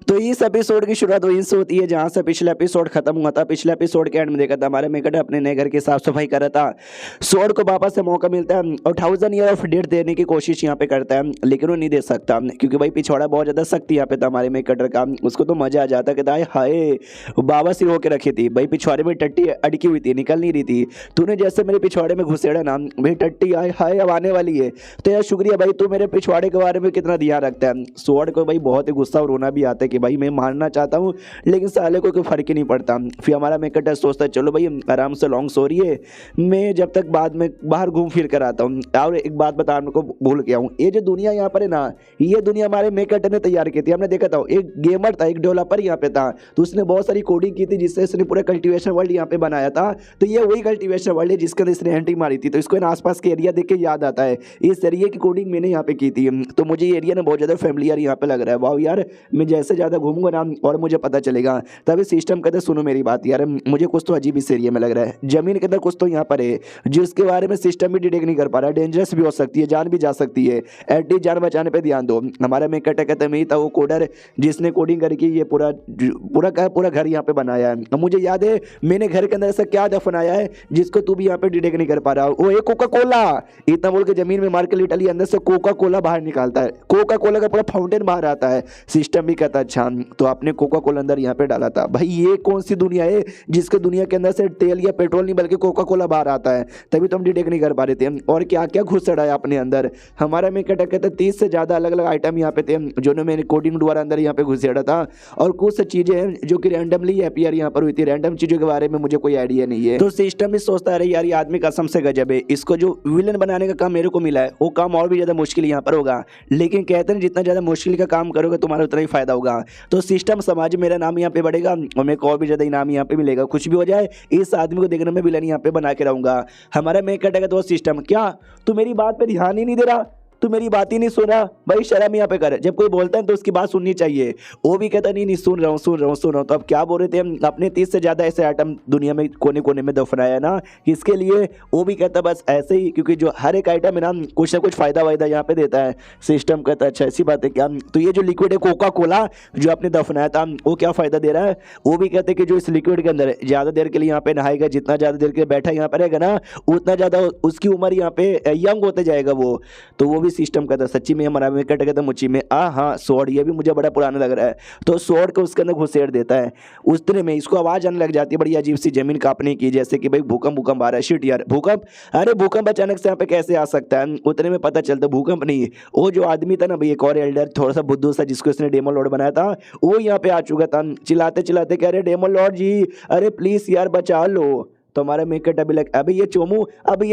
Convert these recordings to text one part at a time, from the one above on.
तो इस एपिसोड की शुरुआत वहीं से होती है जहां से पिछला एपिसोड खत्म हुआ था। पिछले एपिसोड के एंड में देखा था हमारे मेकट अपने नए घर की साफ सफाई कर रहा था। स्वॉर्ड को वापस से मौका मिलता है और 1000 ईयर ऑफ डेट देने की कोशिश यहाँ पे करता है, लेकिन वो नहीं दे सकता क्योंकि भाई पिछवाड़ा बहुत ज्यादा सख्त यहाँ पे था हमारे मेकटर का। उसको तो मजा आ जाता कहता है हाय बाबा सिर होके रखी थी भाई, पिछवाड़े में टट्टी अड़की हुई थी, निकल नहीं रही थी। तूने जैसे मेरे पिछवाड़े में घुसेड़ा ना भाई, टट्टी आए हाय अब आने वाली है। तो यार शुक्रिया भाई, तू मेरे पिछवाड़े के बारे में कितना ध्यान रखता है। स्वॉर्ड को भाई बहुत ही गुस्सा और रोना भी आता है कि भाई मैं मारना चाहता हूँ लेकिन साले को कोई फर्क ही नहीं पड़ता। फिर हमारा मेकटर सोचता है चलो भाई आराम से लॉन्ग सो रही है, मैं जब तक बाद में बाहर घूम फिर कर आता हूँ। और एक बात बताने को भूल गया हूँ, ये जो दुनिया यहाँ पर है ना, ये दुनिया हमारे मेकटर ने तैयार की थी। हमने देखा था एक गेमर था, एक डेवलपर यहाँ पे था, तो उसने बहुत सारी कोडिंग की थी जिससे उसने पूरा कल्टीवेशन वर्ल्ड यहाँ पे बनाया था। तो ये वही कल्टीवेशन वर्ल्ड है जिसके अंदर इसने एंट्री मारी थी। तो इसको इन आसपास के एरिया देख के याद आता है इस एरिया की कोडिंग मैंने यहाँ पे की थी। तो मुझे ये एरिया ना बहुत ज़्यादा फैमिलियर यहाँ पे लग रहा है। वाह यार, मैं जैसे ज़्यादा घूमूंगा ना और मुझे पता चलेगा। तभी सिस्टम कहते सुनो मेरी बात यार, मुझे कुछ तो अजीब इस एरिया में लग रहा है। जमीन के अंदर कुछ तो यहाँ पर है जिसके बारे में सिस्टम भी डिटेक्ट नहीं कर पा रहा है, डेंजरस भी हो सकती है, जान भी जा सकती है। एटलीस्ट जान बचाने पे ध्यान दो। हमारा मेकट कहते मैं ही था वो कोडर जिसने कोडिंग करके ये पूरा घर यहाँ पे बनाया है। अब मुझे याद है मैंने घर के अंदर ऐसा क्या दफनाया है जिसको तू भी यहाँ पे डिटेक्ट नहीं कर पा रहा। वो एक कोका कोला, इतना बोल के जमीन में मार के लिटली अंदर से कोका कोला बाहर निकालता है। कोका कोला का पूरा फाउंटेन बाहर आता है। सिस्टम भी कहता अच्छा तो आपने कोका कोला अंदर यहाँ पे डाला था। भाई ये कौन सी दुनिया है जिसके दुनिया के अंदर से तेल या पेट्रोल नहीं बल्कि कोका कोला बाहर आता है, तभी तो हम डिटेक्ट नहीं कर पा रहे थे। और क्या क्या घुस चढ़ा है अपने अंदर। हमारा मेकट कहते 30 से ज़्यादा अलग अलग आइटम यहाँ पे थे जो मैंने कोडिंग द्वारा अंदर यहाँ पे घुसेड़ा था। और कुछ चीज़ें हैं जो कि रैंडमली अपीयर यहाँ पर हुई थी। रैंडम चीज़ों के बारे में मुझे कोई आइडिया नहीं है। तो सिस्टम भी सोचता है यार ये आदमी कसम से गजब है, इसको जो विलन बनाने का काम मेरे को मिला है वो काम और भी ज़्यादा मुश्किल यहाँ पर होगा। लेकिन कहते हैं जितना ज़्यादा मुश्किल का काम करोगे तुम्हारा उतना ही फायदा होगा। तो सिस्टम समाज मेरा नाम यहाँ पे बढ़ेगा और मेरे को और भी ज़्यादा इनाम यहाँ पे मिलेगा। कुछ भी हो जाए इस आदमी को देखने में विलन यहाँ पे बना के रहूँगा। हमारा मेकट है तो सिस्टम क्या तू मेरी बात पे ध्यान ही नहीं दे रहा, तू मेरी बात ही नहीं सुन रहा। भाई शर्म यहाँ पे कर, जब कोई बोलता है तो उसकी बात सुननी चाहिए। वो भी कहता नहीं सुन रहा हूँ। तो अब क्या बोल रहे थे हम, अपने 30 से ज़्यादा ऐसे आइटम दुनिया में कोने कोने में दफनाया ना, किसके लिए। वो भी कहता बस ऐसे ही क्योंकि जो हर एक आइटम है ना कुछ ना कुछ फ़ायदा वायदा यहाँ पे देता है। सिस्टम कहता है अच्छा ऐसी बात है क्या। तो ये जो लिक्विड है कोका कोला जो आपने दफनाया था वो क्या फ़ायदा दे रहा है। वो भी कहते कि जो इस लिक्विड के अंदर ज़्यादा देर के लिए यहाँ पे नहाएगा, जितना ज़्यादा देर के लिए बैठा यहाँ पर रहेगा ना उतना ज़्यादा उसकी उम्र यहाँ पे यंग होते जाएगा वो। तो वो भी सिस्टम कहता है सच्ची में हमारा में कट कहता मुच्ची में हाँ स्वॉर्ड ये भी मुझे बड़ा पुराना लग रहा है। तो स्वॉर्ड को उसके अंदर घुसेड़ देता है। उस तरह में इसको आवाज़ आने लग जाती है बड़ी अजीब सी जमीन कांपने की, जैसे कि भाई भूकंप आ रहा है। शिट यार भूकंप, अरे भूकंप अचानक से यहाँ पे कैसे आ सकता है। उतने में पता चलता भूकंप नहीं, वो जो आदमी था ना भाई एक और एल्डर थोड़ा सा बुद्धू सा जिसको इसने डेमन लॉर्ड बनाया था वो यहाँ पे आ चुका था। चिल्लाते चिल्लाते कह रहे डेमन लॉर्ड जी अरे प्लीज यार बचा लो। तो हमारा मेकट अभी लग अभी ये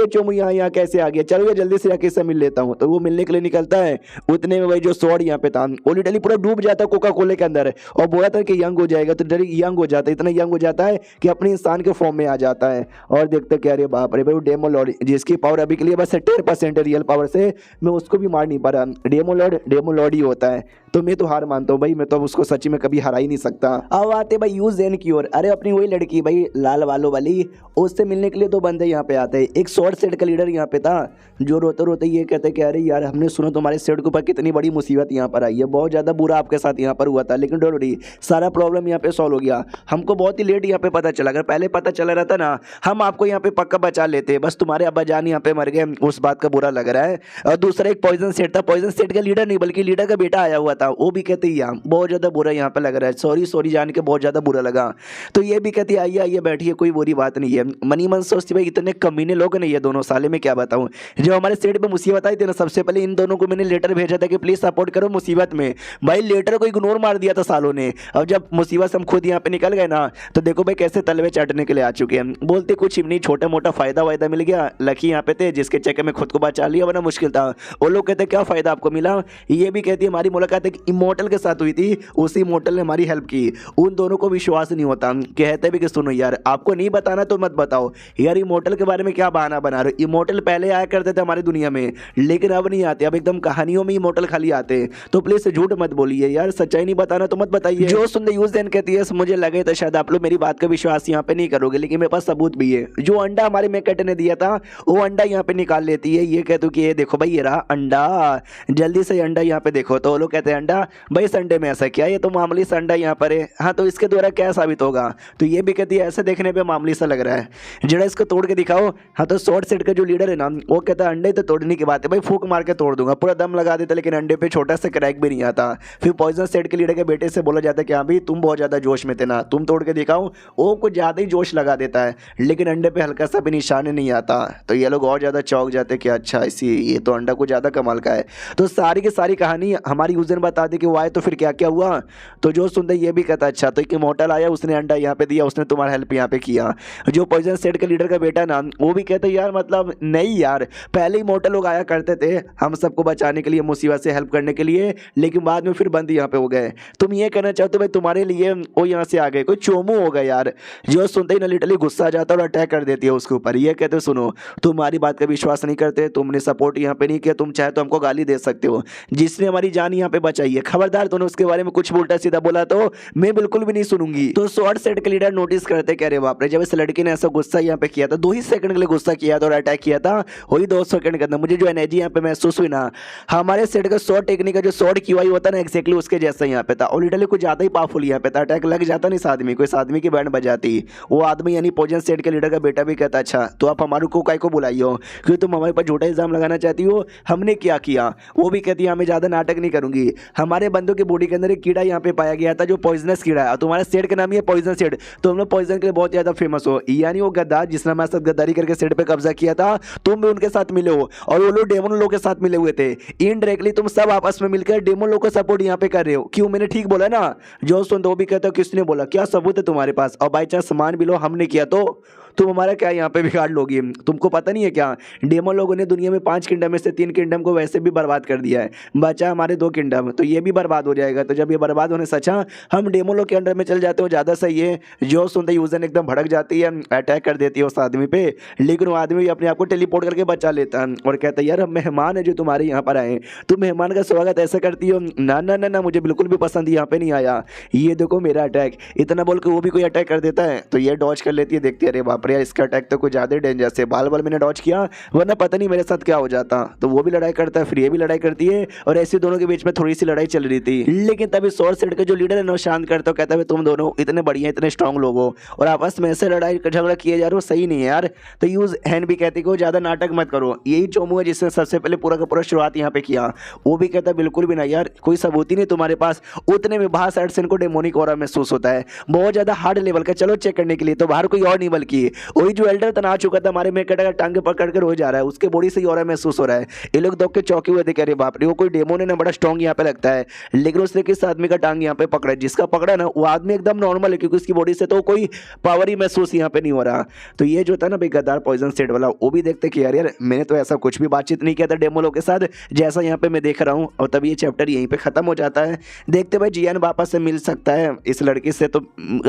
चोमू यहाँ कैसे आ गया, चलो ये जल्दी से जाके इससे मिल लेता हूँ। तो वो मिलने के लिए निकलता है। उतने में भाई जो स्वॉर्ड यहाँ पे था वो लिटरली पूरा डूब जाता है कोका कोले के अंदर और बोला था कि यंग हो जाएगा। तो लिटरली यंग हो जाता है, इतना यंग हो जाता है कि अपने इंसान के फॉर्म में आ जाता है। और देखते क्या अरे बाप रे भाई वो डेमन लॉर्ड जिसकी पावर अभी के लिए बस 10% है रियल पावर से, मैं उसको भी मार नहीं पा रहा। डेमन लॉर्ड ही होता है। तो मैं तो हार मानता हूँ भाई, मैं तो उसको सच्ची में कभी हरा ही नहीं सकता। अब आते भाई यूज एन की ओर। अरे अपनी वही लड़की भाई लाल वालों वाली, उससे मिलने के लिए तो बंदे यहाँ पे आते हैं। एक शॉर्ट सेट का लीडर यहाँ पे था जो रोते रोते ये कहते कि अरे यार हमने सुना तुम्हारे सेट के ऊपर कितनी बड़ी मुसीबत यहाँ पर आई है, बहुत ज़्यादा बुरा आपके साथ यहाँ पर हुआ था, लेकिन डोंट वरी सारा प्रॉब्लम यहाँ पे सॉल्व हो गया। हमको बहुत ही लेट यहाँ पे पता चला, अगर पहले पता चला रहता ना हम आपको यहाँ पे पक्का बचा लेते। बस तुम्हारे अब्बा जान यहाँ पे मर गए, उस बात का बुरा लग रहा है। और दूसरा एक पॉइजन सेट था, पॉइजन सेट का लीडर नहीं बल्कि लीडर का बेटा आया हुआ था, वो भी कहते ही बहुत ज़्यादा बुरा यहाँ पे लग रहा है। सॉरी जान के बहुत ज़्यादा बुरा लगा। तो ये भी कहती आइए आइए बैठिए, कोई बुरी बात नहीं है। मनी मन सोचती भाई इतने कमीने लोग नहीं है दोनों साले में क्या बताऊं। जब हमारे सेट पे मुसीबत आई थी ना सबसे पहले इन दोनों को मैंने लेटर भेजा था कि प्लीज सपोर्ट करो मुसीबत में। भाई लेटर को इग्नोर मार दिया था सालों ने। अब जब मुसीबत से हम खुद यहाँ पे निकल गए ना तो देखो भाई कैसे तलवे चाटने के लिए आ चुके हैं। बोलते कुछ नहीं, छोटा मोटा फायदा वायदा मिल गया, लकी यहाँ पे थे जिसके चक्कर में खुद को बचा लिया वरना मुश्किल था। वो लोग कहते क्या फायदा आपको मिला। ये भी कहती है हमारी मुलाकात एक इमोर्टल के साथ हुई थी, उसी इमोर्टल ने हमारी हेल्प की। उन दोनों को विश्वास नहीं होता, कहते भी कि सुनो यार आपको नहीं बताना तो मत बताओ यार, इमोर्टल के बारे में क्या बहाना बना रहे हो? इमोर्टल पहले आया करते थे हमारी दुनिया में, लेकिन अब नहीं आते, अब एकदम कहानियों में इमोर्टल खाली आते हैं। तो प्लीज झूठ मत बोलिए यार, सच्चाई नहीं बताना तो मत बताइए। जो सुनते यूज देन कहती है मुझे लगे तो शायद आप लोग मेरी बात का विश्वास यहाँ पे नहीं करोगे, लेकिन मेरे पास सबूत भी है। जो अंडा हमारे मेकट ने दिया था वो अंडा यहाँ पे निकाल लेती है। ये कहते कि ये देखो भाई, ये रहा अंडा, जल्दी से अंडा यहाँ पे देखो। तो वो लोग कहते हैं अंडा भाई, इस अंडे में ऐसा क्या, ये तो मामूली सा अंडा यहाँ पर है। हाँ, तो इसके द्वारा क्या साबित होगा? तो ये भी कहती है ऐसे देखने पे मामूली सा लग रहा है, जरा इसको तोड़ के दिखाओ। हाँ, तो शॉर्ट सेट का जो लीडर है ना, वो कहता है अंडे तो तोड़ने की बात है भाई, फूक मार के तोड़ दूंगा, पूरा दम लगा देता, लेकिन अंडे पे छोटा सा क्रैक भी नहीं आता। फिर पॉइजन सेट के लीडर के बेटे से बोला जाता है कि हाँ भाई, तुम बहुत ज्यादा जोश में थे ना, तुम तोड़ के दिखाओ। वो कुछ ज्यादा ही जोश लगा देता है, लेकिन अंडे पे हल्का सा भी निशान नहीं आता। तो ये लोग और ज्यादा चौंक जाते हैं कि अच्छा, इसी ये तो अंडा कुछ ज्यादा कमाल का है। तो सारी की सारी कहानी हमारी यूजर बता दी कि वो आए तो फिर क्या क्या हुआ। तो जो सुनते ये भी कहता अच्छा, तो एक इमोर्टल आया, उसने अंडा यहाँ पे दिया, उसने तुम्हारा हेल्प यहाँ पे किया। जो पॉइजन सेट के लीडर का बेटा ना, वो भी कहते यार मतलब नहीं यार, पहले इमोर्टल लोग आया करते थे हम सबको बचाने के लिए, मुसीबत से हेल्प करने के लिए, लेकिन बाद में फिर बंद यहाँ पे हो गए। तुम ये कहना चाहते हो भाई तुम्हारे लिए वो यहाँ से आ गए, कोई चोमू हो गए यार। जो सुनते ही ना लिटरली गुस्सा आ जाता है और अटैक कर देती है उसके ऊपर। ये कहते सुनो, तुम्हारी बात का विश्वास नहीं करते, तुमने सपोर्ट यहाँ पे नहीं किया, तुम चाहे तो हमको गाली दे सकते हो, जिसने हमारी जान यहाँ पे बचाई है, खबरदार तूने उसके बारे में कुछ उल्टा सीधा बोला तो मैं बिल्कुल भी नहीं सुनूंगी। तो शॉर्ट सेट के लीडर नोटिस करते कह रहे बाप रे, जब इस लड़की ने ऐसा गुस्सा यहाँ पे किया था, 2 ही सेकंड के लिए गुस्सा किया था और अटैक किया था, वही 2 सेकंड के अंदर मुझे जो एनर्जी यहाँ पे महसूस हुई ना, हमारे सेट का शॉर्ट टेक्निक का जो शॉर्ट क्यूआई होता है ना, एक्जैक्टली उसके जैसा यहाँ पे था। और लिटरली कुछ ज्यादा ही पावरफुल यहाँ पे था, अटैक लग जाता नहीं इस आदमी को, इस आदमी की बैंड बजाती। वो आदमी यानी पॉइजन सेट के लीडर का बेटा भी कहता अच्छा, तो आप हमारे को काय को बुलाई हो, क्योंकि तुम हमारे पर झूठा इल्जाम लगाना चाहती हो, हमने क्या किया? वो भी कहती है मैं ज्यादा नाटक नहीं करूंगी, हमारे बंदों की बॉडी के अंदर एक कीड़ा यहाँ पे पाया गया था जो पॉइजनस कीड़ा है, तुम्हारे सेट का नाम ही है पॉइजन सेट, तो हम लोग पॉइजन के लिए बहुत ज्यादा फेमस हो। यानी वो गद्दार जिसने हमारे साथ गद्दारी करके सेट पे कब्जा किया था, तुम भी उनके साथ मिले हो, और वो लोग डेमन लोग के साथ मिले हुए थे। इनडायरेक्टली तुम सब आपस में मिलकर डेमन लोग को सपोर्ट यहाँ पे कर रहे हो। क्यों? मैंने ठीक बोला ना? जो सुन तो भी कहते हो किसने बोला, क्या सबूत है तुम्हारे पास? और बाई चांस मान भी लो हमने किया तो तुम हमारा क्या यहाँ पे बिगाड़ लोगी? तुमको पता नहीं है क्या, डेमन लोगों ने दुनिया में 5 किंगडम में से 3 किंगडम को वैसे भी बर्बाद कर दिया है, बचा हमारे 2 किंगडम, तो ये भी बर्बाद हो जाएगा। तो जब ये बर्बाद होने से अच्छा हम डेमन लोग के अंडर में चल जाते हो, ज़्यादा सही है। जो सुनते यूजर एकदम भड़क जाती है, अटैक कर देती है उस आदमी पे, लेकिन वो आदमी भी अपने आप को टेलीपोर्ट करके बचा लेता है और कहता है यार हम मेहमान है जो तुम्हारे यहाँ पर आए, तुम मेहमान का स्वागत ऐसे करती हो, ना ना ना ना, मुझे बिल्कुल भी पसंद यहाँ पे नहीं आया, ये देखो मेरा अटैक। इतना बोल के वो भी कोई अटैक कर देता है, तो ये डॉज कर लेती है। देखती है अरे बाप रे, इसका अटैक तो कुछ ज़्यादा डेंजर से, बाल बाल मैंने डॉज किया, वरना पता नहीं मेरे साथ क्या हो जाता। तो वो भी लड़ाई करता है, फिर ये भी लड़ाई करती है, और ऐसे दोनों के बीच में थोड़ी सी लड़ाई चल रही थी। लेकिन तभी शॉर्ट सेट का जो लीडर है ना, शांत करता, कहता है तुम दोनों इतने बढ़िया इतने स्ट्रांग लोग हो और आपस में ऐसे लड़ाई झगड़ा किए जा रहे हो, सही नहीं है यार। तो यूज हैंड भी कहती को ज़्यादा नाटक मत करो, यही चोमू है जिसने सबसे पहले पूरा का पूरा शुरुआत यहाँ पे किया। वो भी कहता है बिल्कुल भी नहीं यार, कोई सबूत ही नहीं तुम्हारे पास। उतने में बाहर साइड से इनको डेमोनिक ऑरा महसूस होता है, बहुत ज्यादा हार्ड लेवल का। चलो चेक करने के लिए, तो बाहर कोई और नहीं बल्कि वही जो एल्डर तना चुका था हमारे में, कटा टांग पकड़ कर हो जा रहा है, उसके बॉडी से ऑरा महसूस हो रहा है। ये लोग देख के चौंके हुए थे, कह रहे बाप रे, वो कोई डेमोन है ना, बड़ा स्ट्रॉन्ग यहाँ पे लगता है, लेकिन उसने किस आदमी का टांग यहाँ पे पकड़ा, जिसका पकड़ा ना वो आदमी एकदम नॉर्मल है, क्योंकि उसकी बॉडी से तो कोई पावर ही महसूस यहाँ पे नहीं हो रहा। तो ये जो था ना भाई गद्दार पॉइजन सेट वाला, वो भी देखते कि यार मैंने तो ऐसा कुछ भी बातचीत नहीं किया था डेमो लोग के साथ, जैसा यहाँ पे मैं देख रहा हूँ। और तभी ये चैप्टर यहीं पे खत्म हो जाता है। देखते भाई जियान वापस से मिल सकता है इस लड़की से, तो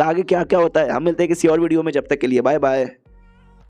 आगे क्या क्या होता है हम मिलते हैं किसी और वीडियो में। जब तक के लिए बाय बाय।